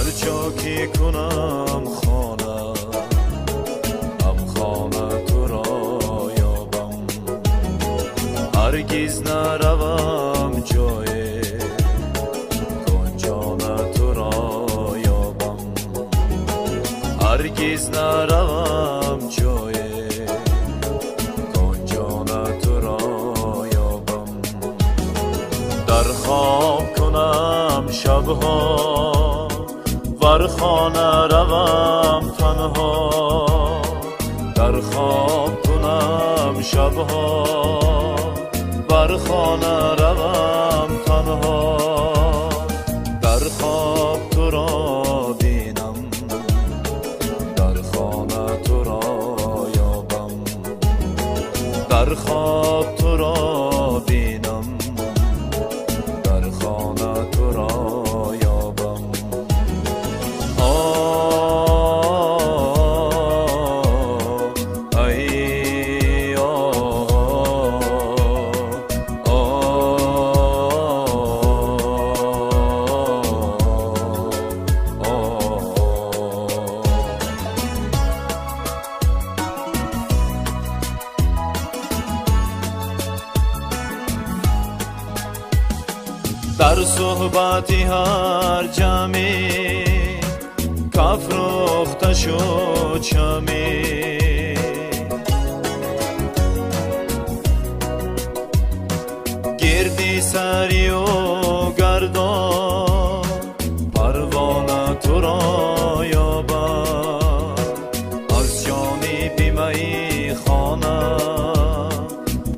هر جا که کنم خانه هم خانه تو را یابم هرگز نروم جای گنجانه تو را یابم هرگز نروم جای گنجانه تو را یابم در خواب کنم شبها ور خانه روم تنها در خواب کنم شبها ور خانه روم تنها در خواب تو را بینم در خانه تو را یابم در خواب تو را بینم در خانه تو را یابم در صحبتی هر جمعی کافروخته شد شمی گردی سری و گردان پروانه تو را یابم از جانب می خانه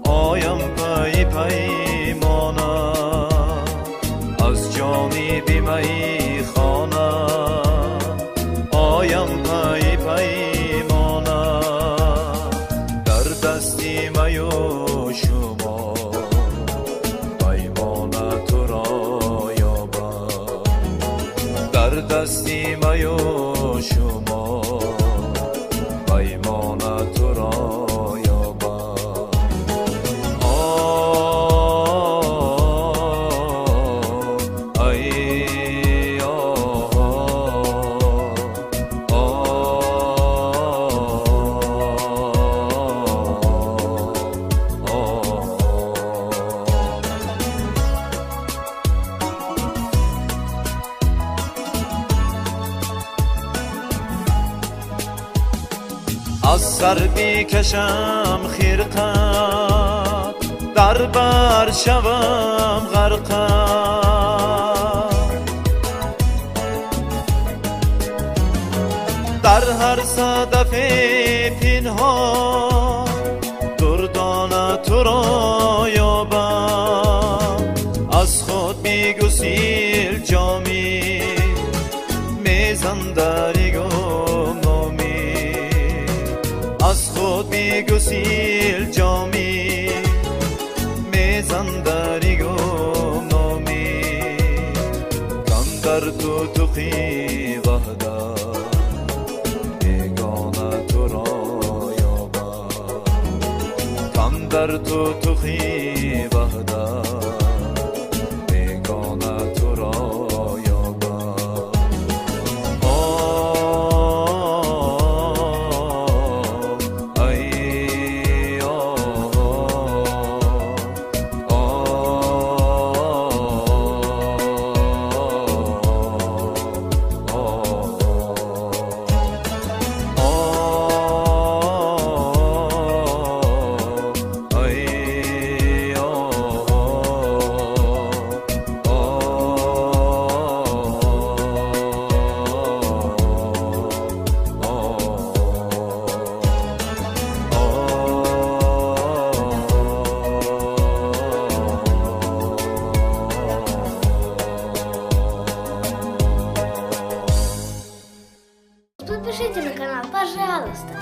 آیم پی پیمانه از جانب می خانه آیم پی پیمانه در دستی می و شما پیمانه تو را یابم در دستی می و شما پیمانه تو را از سر بیکشم خرقت در بر شوم غرقت در هر صدف پنهان دردانه تو را یابم از خود بیگسیل جامی میزن دری گمنامی از خود بیگسیل جامی میزن دری گمنامی کم در تو تقی وحدت بیگانه تو را یابم کم در تو تقی وحدت بیگانه تو را Подпишитесь на канал, пожалуйста.